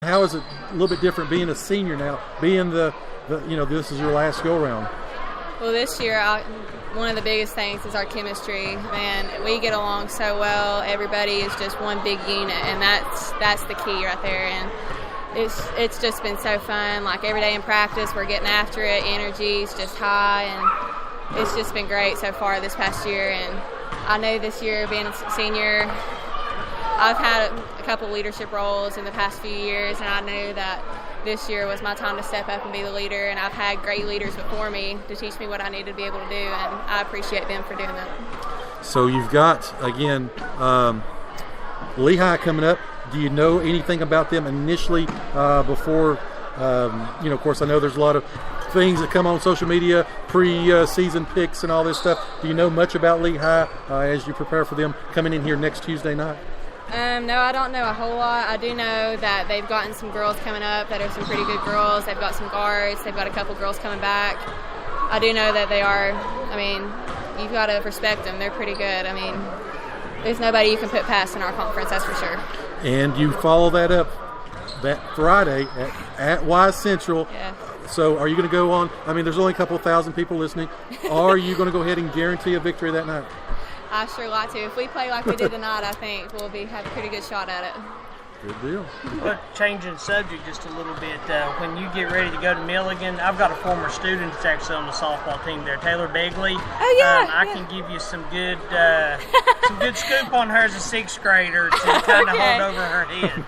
How is it a little bit different being a senior now, being the this is your last go-around? Well, this year, one of the biggest things is our chemistry. Man, we get along so well. Everybody is just one big unit, and that's the key right there. And it's just been so fun. Like every day in practice, we're getting after it. Energy's just high, and it's just been great so far this past year. And I know this year, being a senior, I've had a couple leadership roles in the past few years, and I knew that this year was my time to step up and be the leader, and I've had great leaders before me to teach me what I needed to be able to do, and I appreciate them for doing that. So you've got, again, Lehigh coming up. Do you know anything about them initially before, of course, I know there's a lot of things that come on social media, pre-season picks and all this stuff. Do you know much about Lehigh as you prepare for them coming in here next Tuesday night? No, I don't know a whole lot. I do know that they've gotten some girls coming up that are some pretty good girls. They've got some guards. They've got a couple girls coming back. I do know that they are, you've got to respect them. They're pretty good. There's nobody you can put past in our conference, that's for sure. And you follow that up that Friday at Wise Central. Yeah. So are you going to go on? There's only a couple thousand people listening. Are you going to go ahead and guarantee a victory that night? I sure like to. If we play like we did tonight, I think we'll have a pretty good shot at it. Good deal. But changing the subject just a little bit, when you get ready to go to Milligan, I've got a former student that's actually on the softball team there, Taylor Begley. Oh, yeah. I can give you some good scoop on her as a sixth grader to kind of hold over her head.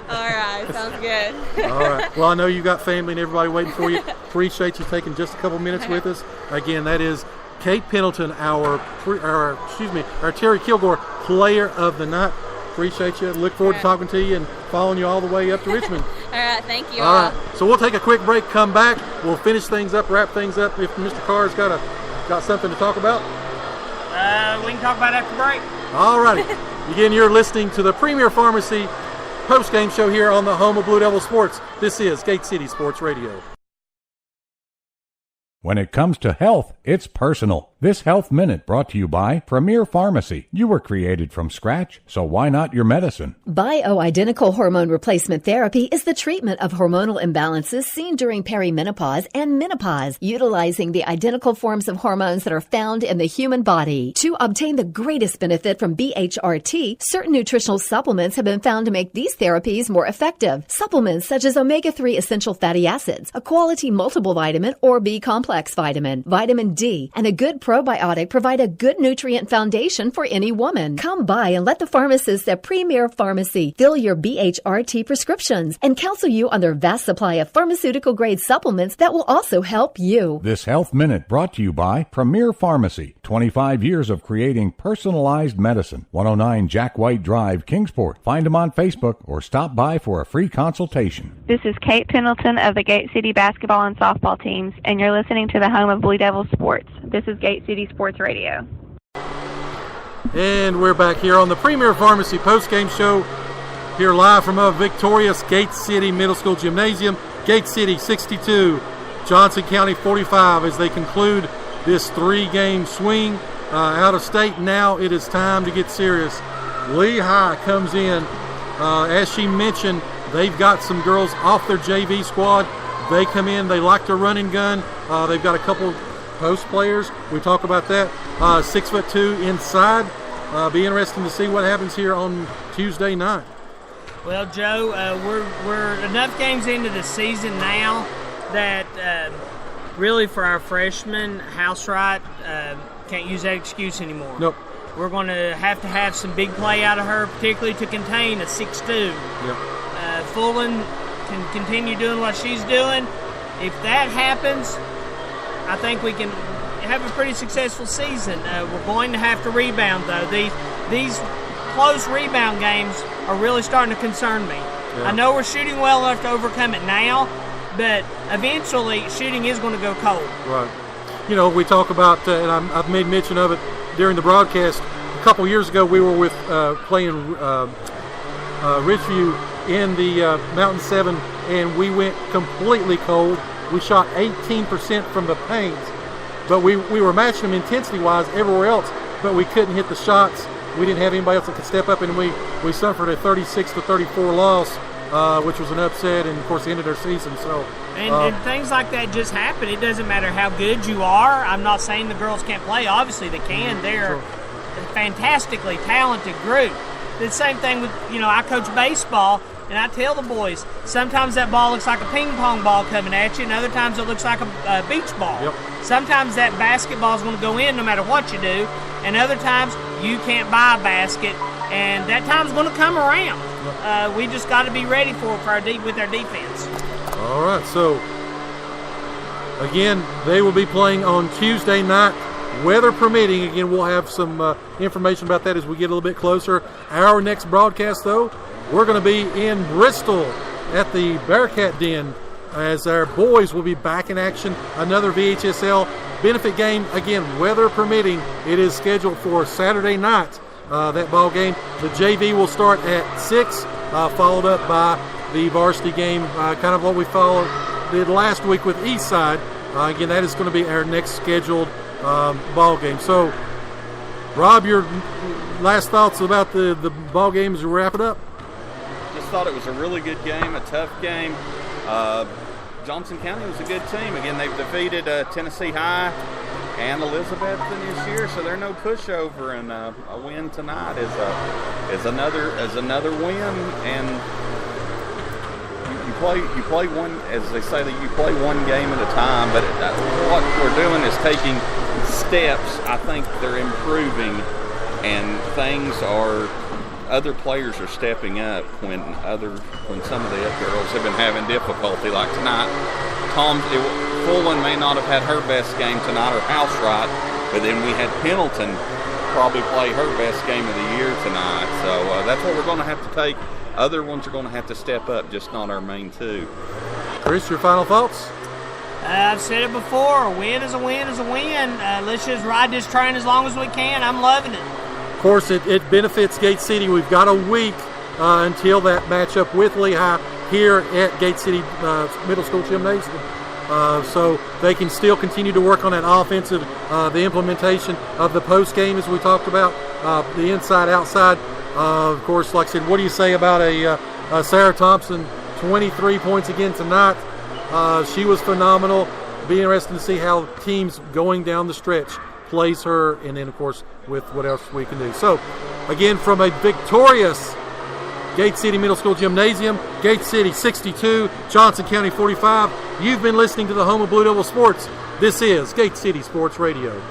All right, sounds good. All right. Well, I know you got family and everybody waiting for you. Appreciate you taking just a couple minutes with us. Again, that is Kate Pendleton, our Terry Kilgore Player of the Night. Appreciate you. Look forward to talking to you and following you all the way up to Richmond. All right, thank you. All right. So we'll take a quick break, come back. We'll finish things up, wrap things up. If Mr. Carr's got something to talk about. We can talk about after break. All righty. Again, you're listening to the Premier Pharmacy post-game show here on the home of Blue Devil Sports. This is Gate City Sports Radio. When it comes to health, it's personal. This Health Minute brought to you by Premier Pharmacy. You were created from scratch, so why not your medicine? Bioidentical hormone replacement therapy is the treatment of hormonal imbalances seen during perimenopause and menopause, utilizing the identical forms of hormones that are found in the human body. To obtain the greatest benefit from BHRT, certain nutritional supplements have been found to make these therapies more effective. Supplements such as omega-3 essential fatty acids, a quality multiple vitamin or B-complex vitamin, vitamin D, and a good probiotic provide a good nutrient foundation for any woman. Come by and let the pharmacists at Premier Pharmacy fill your BHRT prescriptions and counsel you on their vast supply of pharmaceutical-grade supplements that will also help you. This Health Minute brought to you by Premier Pharmacy. 25 years of creating personalized medicine. 109 Jack White Drive, Kingsport. Find them on Facebook or stop by for a free consultation. This is Kate Pendleton of the Gate City basketball and softball teams, and you're listening to the home of Blue Devil Sports. This is Gate City Sports Radio. And we're back here on the Premier Pharmacy post-game show, here live from a victorious Gate City Middle School Gymnasium. Gate City 62, Johnson County 45 as they conclude this three-game swing out of state. Now it is time to get serious. Lehigh comes in. As she mentioned, they've got some girls off their JV squad. They come in, they like to run and gun. They've got a couple post players. We talk about that. 6'2" inside. Be interesting to see what happens here on Tuesday night. Well, Joe, we're enough games into the season now that really for our freshmen, Housewright can't use that excuse anymore. Nope. We're going to have some big play out of her, particularly to contain a 6'2". Yep. Fulton can continue doing what she's doing. If that happens, I think we can have a pretty successful season. We're going to have to rebound, though. These close rebound games are really starting to concern me. Yeah. I know we're shooting well enough to overcome it now, but eventually shooting is going to go cold. Right. We talk about, and I've made mention of it during the broadcast, a couple years ago we were with playing Ridgeview in the Mountain 7, and we went completely cold. We shot 18% from the paint, but we were matching them intensity-wise everywhere else, but we couldn't hit the shots. We didn't have anybody else that could step up, and we suffered a 36-34 loss which was an upset, and of course ended their season. So, and things like that just happen. It doesn't matter how good you are. I'm not saying the girls can't play. Obviously, they can. They're a fantastically talented group. The same thing with, I coach baseball, and I tell the boys, sometimes that ball looks like a ping pong ball coming at you, and other times it looks like a beach ball. Yep. Sometimes that basketball is going to go in no matter what you do, and other times you can't buy a basket, and that time's going to come around. We just got to be ready for it with our defense. All right, so again, they will be playing on Tuesday night, weather permitting. Again, we'll have some information about that as we get a little bit closer. Our next broadcast, though, we're going to be in Bristol at the Bearcat Den as our boys will be back in action. Another VHSL benefit game. Again, weather permitting. It is scheduled for Saturday night, that ball game. The JV will start at 6, followed up by the varsity game, kind of what we did last week with Eastside. Again, that is going to be our next scheduled ball game. So, Rob, your last thoughts about the ball game as we wrap it up? Just thought it was a really good game, a tough game. Johnson County was a good team. Again, they've defeated Tennessee High and Elizabethton this year, so they're no pushover. And a win tonight is another win. And you play one, as they say, that you play one game at a time. But what we're doing is taking steps. I think they're improving, and other players are stepping up when some of the other girls have been having difficulty. Like tonight, Fulton may not have had her best game tonight, or Housewright, but then we had Pendleton probably play her best game of the year tonight. So that's what we're going to have to take. Other ones are going to have to step up, just not our main two. Chris, your final thoughts? I've said it before, a win is a win is a win. Let's just ride this train as long as we can. I'm loving it. Of course, it benefits Gate City. We've got a week until that matchup with Lehigh here at Gate City Middle School Gymnasium. So they can still continue to work on that offensive, the implementation of the post game as we talked about, the inside, outside. Of course, like I said, what do you say about a Sarah Thompson, 23 points again tonight? She was phenomenal. Be interesting to see how teams going down the stretch plays her, and then, of course, with what else we can do. So, again, from a victorious Gate City Middle School Gymnasium, Gate City 62, Johnson County 45, you've been listening to the home of Blue Devil Sports. This is Gate City Sports Radio.